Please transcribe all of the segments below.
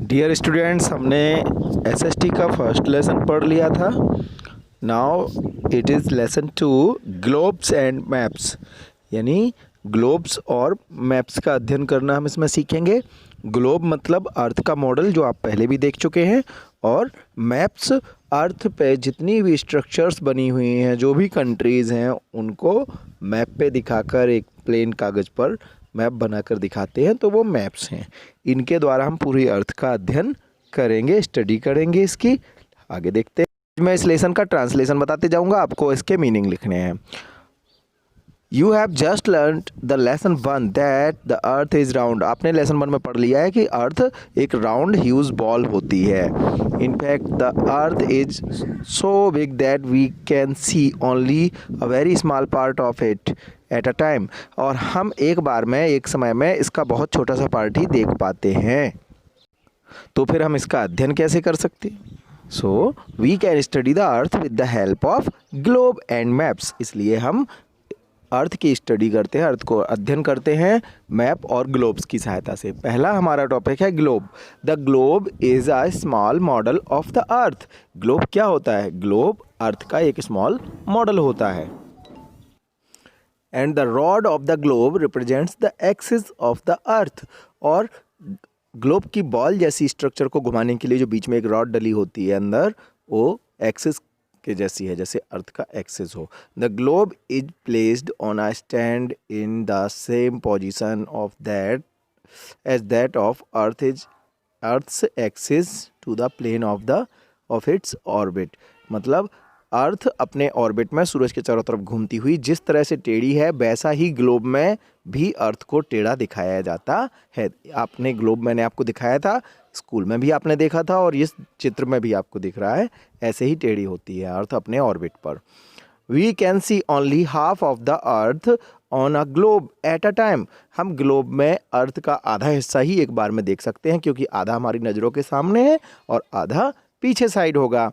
Dear students, हमने SST का first lesson पढ़ लिया था। Now it is lesson 2 globes and maps, यानी ग्लोब्स और मैप्स का अध्ययन करना हम इसमें सीखेंगे। ग्लोब मतलब अर्थ का मॉडल जो आप पहले भी देख चुके हैं, और मैप्स अर्थ पे जितनी भी स्ट्रक्चर्स बनी हुई हैं, जो भी कंट्रीज़ हैं, उनको मैप पे दिखाकर एक प्लेन कागज़ पर मैप बनाकर दिखाते हैं, तो वो मैप्स हैं। इनके द्वारा हम पूरी अर्थ का अध्ययन करेंगे, स्टडी करेंगे इसकी। आगे देखते हैं। मैं इस लेसन का ट्रांसलेशन बताते जाऊंगा, आपको इसके मीनिंग लिखने हैं। You have just learn the lesson 1 that the earth is round. आपने लेसन 1 में पढ़ लिया है कि अर्थ एक राउंड ह्यूज बॉल होती है। In fact the earth is so big that we can see only a very small part of it at a time. और हम एक बार में, एक समय में इसका बहुत छोटा सा पार्ट ही देख पाते हैं। तो फिर हम इसका अध्ययन कैसे कर सकते हैं? So we can study the earth with the help of globe and maps. इसलिए हम अर्थ की स्टडी करते हैं, अर्थ को अध्ययन करते हैं मैप और ग्लोब्स की सहायता से। पहला हमारा टॉपिक है globe. The globe is a small model of the earth. Globe क्या होता है? ग्लोब अर्थ का एक स्मॉल मॉडल होता है। And the rod of the globe represents the axis of the अर्थ। और ग्लोब की बॉल जैसी स्ट्रक्चर को घुमाने के लिए जो बीच में एक रॉड डली होती है अंदर, वो एक्सिस के जैसी है, जैसे अर्थ का एक्सिस हो। The globe is placed on a stand in the same position of that as that of earth is earth's axis to the plane of its orbit. मतलब अर्थ अपने ऑर्बिट में सूरज के चारों तरफ घूमती हुई जिस तरह से टेढ़ी है, वैसा ही ग्लोब में भी अर्थ को टेढ़ा दिखाया जाता है। आपने ग्लोब मैंने आपको दिखाया था, स्कूल में भी आपने देखा था, और इस चित्र में भी आपको दिख रहा है, ऐसे ही टेढ़ी होती है अर्थ अपने ऑर्बिट पर। We can see only half of the earth on a globe at a time. हम ग्लोब में अर्थ का आधा हिस्सा ही एक बार में देख सकते हैं, क्योंकि आधा हमारी नज़रों के सामने है और आधा पीछे साइड होगा।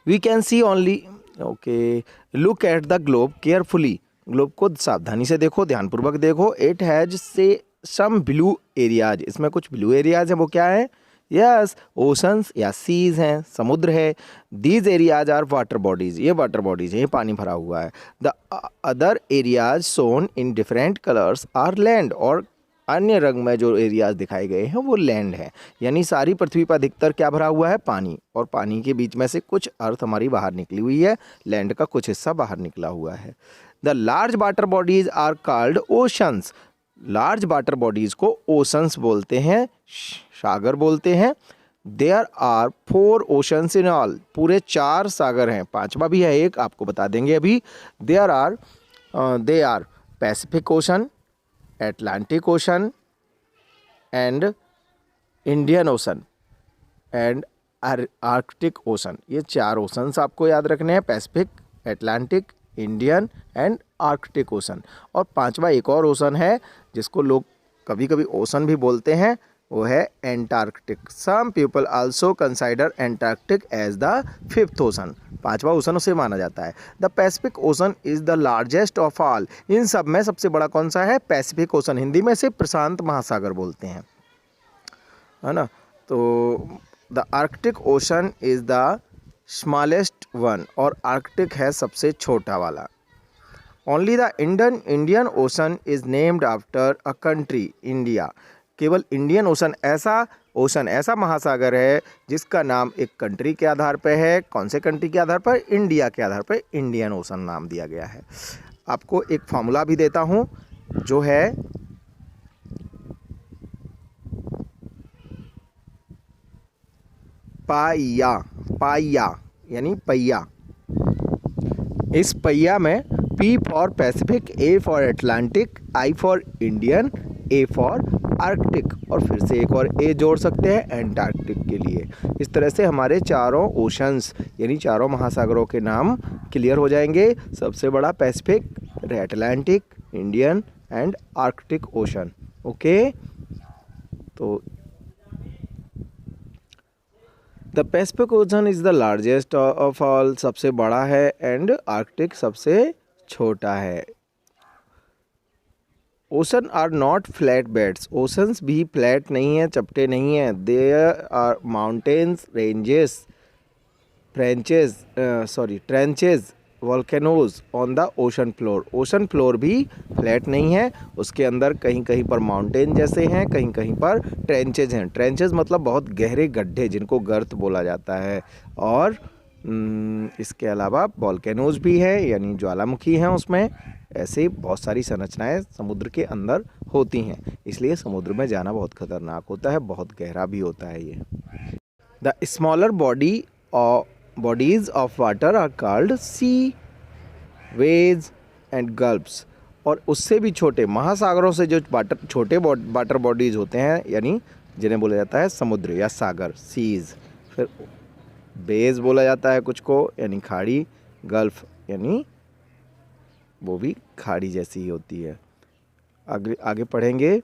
We can see only look at the globe carefully. Globe को सावधानी से देखो, ध्यानपूर्वक देखो। इट हैज से सम ब्लू एरियाज। इसमें कुछ ब्लू एरियाज हैं, वो क्या है? यस, ओशंस या सीज हैं, समुद्र है। These areas are water bodies. ये वाटर बॉडीज हैं, ये पानी भरा हुआ है। The other areas shown in different colours are land. और अन्य रंग में जो एरियाज दिखाए गए हैं वो लैंड है। यानी सारी पृथ्वी पर अधिकतर क्या भरा हुआ है? पानी। और पानी के बीच में से कुछ अर्थ हमारी बाहर निकली हुई है, लैंड का कुछ हिस्सा बाहर निकला हुआ है। The large water bodies are called oceans. Large water bodies को ओशंस बोलते हैं, सागर बोलते हैं। There are 4 oceans in all. पूरे 4 सागर हैं, 5वां भी है एक, आपको बता देंगे अभी। They are Pacific ocean, Atlantic Ocean and Indian Ocean and Arctic Ocean। ये 4 ओशंस आपको याद रखने हैं, Pacific, Atlantic, Indian and Arctic ocean. और 5वां एक और ओशन है जिसको लोग कभी कभी ओशन भी बोलते हैं, वो है Antarctic. Some people also consider Antarctic as the 5th ocean. 5वां ओशन उसे माना जाता है। The Pacific ocean is the largest of all. इन सब में सबसे बड़ा कौन सा है? Pacific ocean. हिंदी में से प्रशांत महासागर बोलते हैं, है ना। तो the Arctic ocean is the smallest one, और आर्कटिक है सबसे छोटा वाला। Only the Indian ocean is named after a country, India. केवल इंडियन ओशन ऐसा महासागर है जिसका नाम एक कंट्री के आधार पर है। कौन से कंट्री के आधार पर? इंडिया के आधार पर इंडियन ओशन नाम दिया गया है। आपको एक फॉर्मूला भी देता हूँ जो है पाइया यानी पहिया। इस पहिया में P for Pacific, A for Atlantic, I for Indian, A for Arctic, और फिर से एक और A जोड़ सकते हैं एंटार्क्टिक के लिए। इस तरह से हमारे चारों ओशंस यानी चारों महासागरों के नाम क्लियर हो जाएंगे। सबसे बड़ा Pacific, Atlantic, Indian and Arctic ocean. Okay, तो the Pacific ocean is the largest of all, सबसे बड़ा है, एंड आर्कटिक सबसे छोटा है। Ocean are not flat beds, oceans भी फ्लैट नहीं है, चपटे नहीं हैं। There are mountains, ranges, trenches, volcanoes on the ocean floor. Ocean floor भी फ्लैट नहीं है, उसके अंदर कहीं कहीं पर माउंटेन जैसे हैं, कहीं कहीं पर ट्रेंचेज हैं। ट्रेंचेज मतलब बहुत गहरे गड्ढे जिनको गर्त बोला जाता है। और इसके अलावा वॉल्केनोज भी है, यानी ज्वालामुखी हैं उसमें। ऐसे ही बहुत सारी संरचनाएं समुद्र के अंदर होती हैं, इसलिए समुद्र में जाना बहुत खतरनाक होता है, बहुत गहरा भी होता है ये। The smaller bodies of water are called sea, bays and gulfs. और उससे भी छोटे महासागरों से जो छोटे वाटर बॉडीज होते हैं, यानी जिन्हें बोला जाता है समुद्र या सागर, सीज। फिर बेज बोला जाता है कुछ को, यानी खाड़ी। गल्फ यानी वो भी खाड़ी जैसी ही होती है। आगे आगे पढ़ेंगे।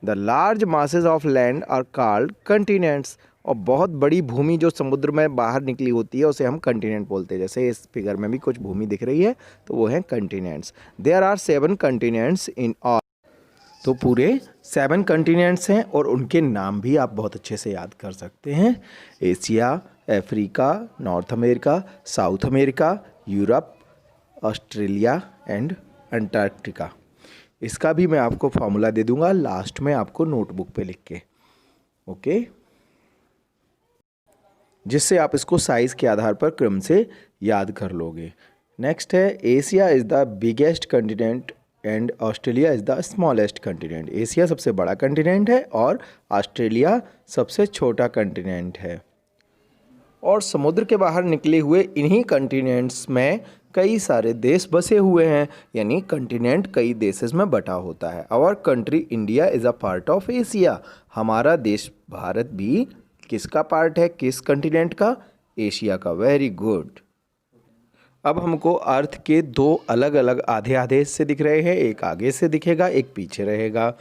The large masses of land are called continents. और बहुत बड़ी भूमि जो समुद्र में बाहर निकली होती है उसे हम कंटिनेंट बोलते हैं। जैसे इस फिगर में भी कुछ भूमि दिख रही है तो वो है continents. There are 7 continents in all. तो पूरे 7 कंटिनेंट्स हैं और उनके नाम भी आप बहुत अच्छे से याद कर सकते हैं। Asia, Africa, north America, south America, Europe, Australia and Antarctica. इसका भी मैं आपको फॉर्मूला दे दूंगा लास्ट में आपको नोटबुक पे लिख के, ओके, जिससे आप इसको साइज़ के आधार पर क्रम से याद कर लोगे। नेक्स्ट है, Asia is the biggest continent and Australia is the smallest continent. Asia सबसे बड़ा कंटिनेंट है और ऑस्ट्रेलिया सबसे छोटा कंटिनेंट है। और समुद्र के बाहर निकले हुए इन्हीं कंटिनेंट्स में कई सारे देश बसे हुए हैं, यानी कंटिनेंट कई देशेस में बटा होता है। Our country India is a part of Asia. हमारा देश भारत भी किसका पार्ट है, किस कंटिनेंट का, एशिया का। Very good. अब हमको अर्थ के 2 अलग अलग आधे आधे हिस्से दिख रहे हैं, एक आगे से दिखेगा, एक पीछे रहेगा।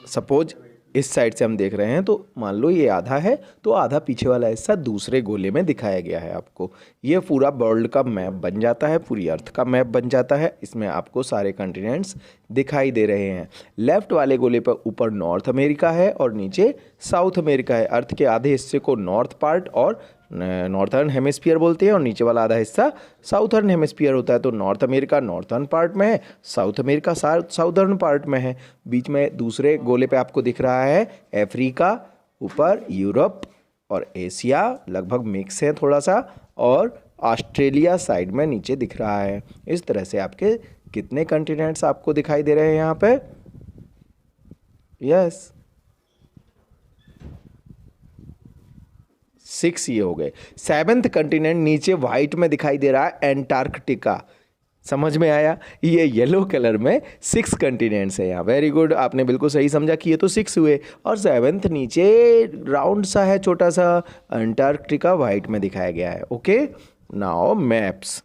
सपोज इस साइड से हम देख रहे हैं तो मान लो ये आधा है, तो आधा पीछे वाला हिस्सा दूसरे गोले में दिखाया गया है आपको। ये पूरा वर्ल्ड का मैप बन जाता है, पूरी अर्थ का मैप बन जाता है। इसमें आपको सारे कॉन्टिनेंट्स दिखाई दे रहे हैं। लेफ्ट वाले गोले पर ऊपर नॉर्थ अमेरिका है और नीचे साउथ अमेरिका है। अर्थ के आधे हिस्से को नॉर्थ पार्ट और नॉर्थर्न हेमिस्फीयर बोलते हैं और नीचे वाला आधा हिस्सा साउथर्न हेमिस्फीयर होता है। तो नॉर्थ अमेरिका नॉर्थर्न पार्ट में है, साउथ अमेरिका साउथर्न पार्ट में है। बीच में दूसरे गोले पे आपको दिख रहा है अफ्रीका, ऊपर यूरोप और एशिया लगभग मिक्स है थोड़ा सा, और ऑस्ट्रेलिया साइड में नीचे दिख रहा है। इस तरह से आपके कितने कंटिनेंट्स आपको दिखाई दे रहे हैं यहाँ पे? यस, 6 ये हो गए। 7th कंटिनेंट नीचे व्हाइट में दिखाई दे रहा है, एंटार्कटिका। समझ में आया? ये येलो कलर में 6 कंटिनेंट्स है यहाँ। वेरी गुड, आपने बिल्कुल सही समझा कि ये तो 6 हुए। और 7th नीचे राउंड सा है छोटा सा, एंटार्कटिका व्हाइट में दिखाया गया है। Okay, now maps.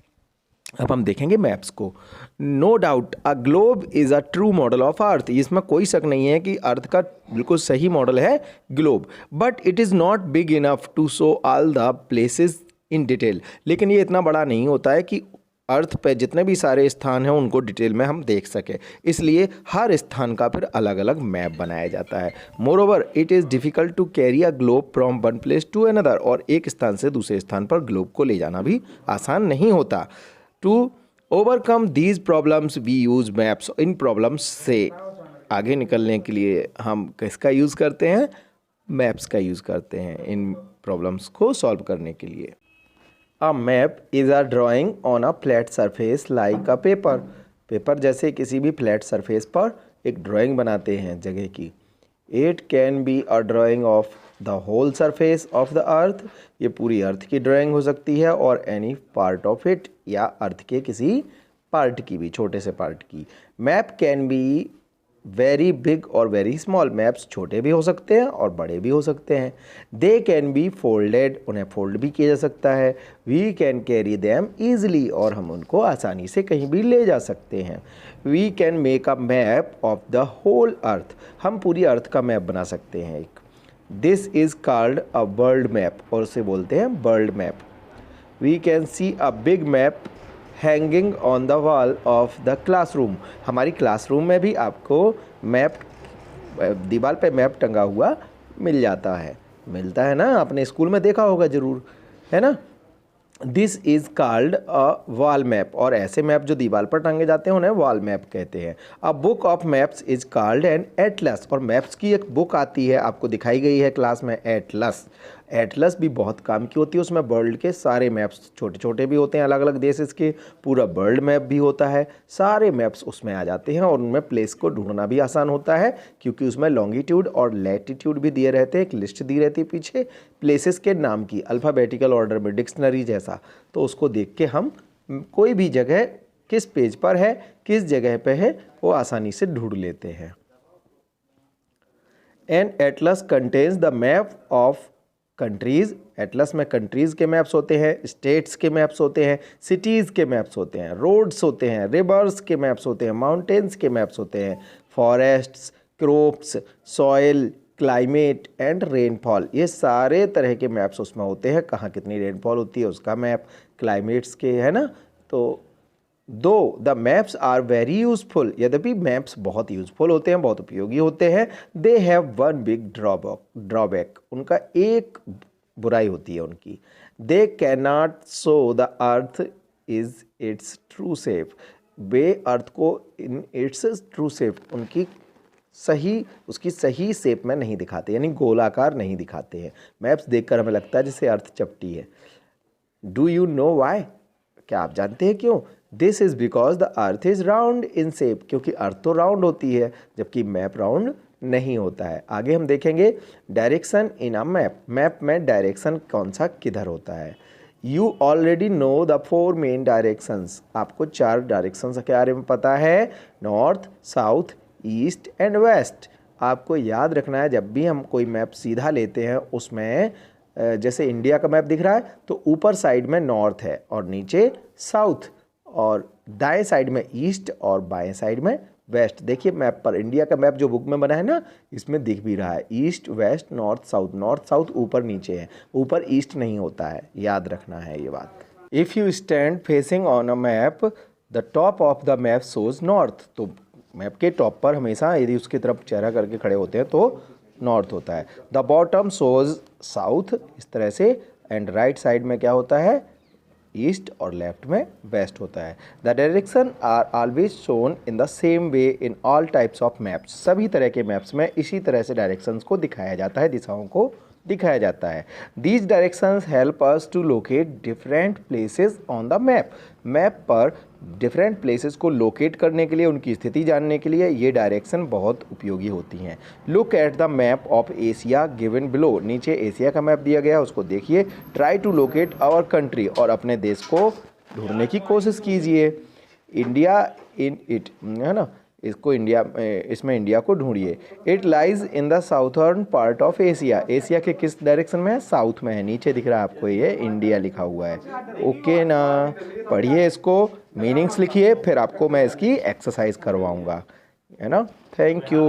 अब हम देखेंगे मैप्स को। No doubt a globe is a true model of earth. इसमें कोई शक नहीं है कि अर्थ का बिल्कुल सही मॉडल है globe. But it is not big enough to show all the places in detail. लेकिन ये इतना बड़ा नहीं होता है कि अर्थ पे जितने भी सारे स्थान हैं उनको डिटेल में हम देख सकें, इसलिए हर स्थान का फिर अलग अलग मैप बनाया जाता है। Moreover it is difficult to carry a globe from one place to another. और एक स्थान से दूसरे स्थान पर ग्लोब को ले जाना भी आसान नहीं होता। To overcome these problems we use maps. इन प्रॉब्लम्स से आगे निकलने के लिए हम किसका यूज़ करते हैं? मैप्स का यूज़ करते हैं इन प्रॉब्लम्स को सॉल्व करने के लिए। A map is a drawing on a flat surface like a paper. Paper जैसे किसी भी फ्लैट सरफेस पर एक ड्राइंग बनाते हैं जगह की। It can be a drawing of the whole surface of the earth. ये पूरी अर्थ की ड्राइंग हो सकती है, और एनी पार्ट ऑफ इट, या अर्थ के किसी पार्ट की भी, छोटे से पार्ट की। Map can be very big और वेरी स्मॉल। मैप्स छोटे भी हो सकते हैं और बड़े भी हो सकते हैं। दे कैन बी फोल्डेड, उन्हें फोल्ड भी किया जा सकता है। We can carry them easily, और हम उनको आसानी से कहीं भी ले जा सकते हैं। We can make a map of the whole earth. हम पूरी अर्थ का मैप बना सकते हैं एक। This is called a world map, और उसे बोलते हैं world map. We can see a big map hanging on the wall of the classroom. हमारी क्लासरूम में भी आपको मैप दीवार पे मैप टंगा हुआ मिल जाता है, मिलता है ना, आपने स्कूल में देखा होगा ज़रूर, है ना। This is called a wall map, और ऐसे मैप जो दीवार पर टांगे जाते हैं उन्हें वॉल मैप कहते हैं। A book of maps is called an Atlas, और मैप्स की एक बुक आती है, आपको दिखाई गई है क्लास में, एटलस। एटलस भी बहुत काम की होती है, उसमें वर्ल्ड के सारे मैप्स, छोटे छोटे भी होते हैं अलग अलग देश के, पूरा वर्ल्ड मैप भी होता है, सारे मैप्स उसमें आ जाते हैं, और उनमें प्लेस को ढूंढना भी आसान होता है क्योंकि उसमें लॉन्गिट्यूड और लैटिट्यूड भी दिए रहते हैं, एक लिस्ट दी रहती है पीछे प्लेसेस के नाम की, अल्फ़ाबेटिकल ऑर्डर में, डिक्शनरी जैसा। तो उसको देख के हम कोई भी जगह किस पेज पर है, किस जगह पे है, वो आसानी से ढूंढ लेते हैं। An atlas contains the map of countries, atlas में कंट्रीज़ के मैप्स होते हैं, स्टेट्स के मैप्स होते हैं, सिटीज़ के मैप्स होते हैं, रोड्स होते हैं, रिवर्स के मैप्स होते हैं, माउंटेन्स के मैप्स होते हैं, forests, crops, soil, climate and rainfall, ये सारे तरह के मैप्स उसमें होते हैं। कहाँ कितनी रेनफॉल होती है उसका मैप, क्लाइमेट्स के, है ना। तो though the maps are very useful, यद्यपि मैप्स बहुत यूजफुल होते हैं, बहुत उपयोगी होते हैं, they have one big drawback, उनका एक बुराई होती है उनकी, they can not show the earth is its true shape, वे अर्थ को इन इट्स ट्रू शेप, उसकी सही शेप में नहीं दिखाते, यानी गोलाकार नहीं दिखाते हैं। मैप्स देखकर हमें लगता है जैसे अर्थ चपटी है। डू यू नो वाई, क्या आप जानते हैं क्यों? This is because the earth is round in shape, क्योंकि अर्थ तो राउंड होती है जबकि मैप राउंड नहीं होता है। आगे हम देखेंगे direction in a map, map में डायरेक्शन कौन सा किधर होता है। You already know the 4 main directions, आपको 4 डायरेक्शंस के बारे में पता है, north, south, east and west. आपको याद रखना है जब भी हम कोई मैप सीधा लेते हैं उसमें जैसे इंडिया का मैप दिख रहा है तो ऊपर साइड में नॉर्थ है और नीचे साउथ, और दाएं साइड में ईस्ट और बाएं साइड में वेस्ट। देखिए मैप पर, इंडिया का मैप जो बुक में बना है ना, इसमें दिख भी रहा है east west north south, north south ऊपर नीचे है, ऊपर ईस्ट नहीं होता है, याद रखना है ये बात। If you stand facing on a map the top of the map shows north, तो मैप के टॉप पर हमेशा यदि उसकी तरफ चेहरा करके खड़े होते हैं तो नॉर्थ होता है। द बॉटम शोज साउथ, इस तरह से, एंड राइट साइड में क्या होता है, ईस्ट, और लेफ्ट में वेस्ट होता है। The direction are always shown in the same way in all types of maps, सभी तरह के मैप्स में इसी तरह से डायरेक्शंस को दिखाया जाता है, दिशाओं को दिखाया जाता है। These directions help us to locate different places on the map, map पर डिफरेंट प्लेसेस को लोकेट करने के लिए, उनकी स्थिति जानने के लिए ये डायरेक्शन बहुत उपयोगी होती हैं। Look at the map of Asia given below, नीचे एशिया का मैप दिया गया, उसको देखिए। Try to locate our country, और अपने देश को ढूंढने की कोशिश कीजिए। इंडिया इन इट, है ना, इसको इंडिया, इसमें इंडिया को ढूंढिए। It lies in the southern part of Asia, Asia के किस डायरेक्शन में है, साउथ में है, नीचे दिख रहा है आपको ये इंडिया लिखा हुआ है। ओके ना, पढ़िए इसको, मीनिंग्स लिखिए, फिर आपको मैं इसकी एक्सरसाइज करवाऊंगा, है ना। Thank you.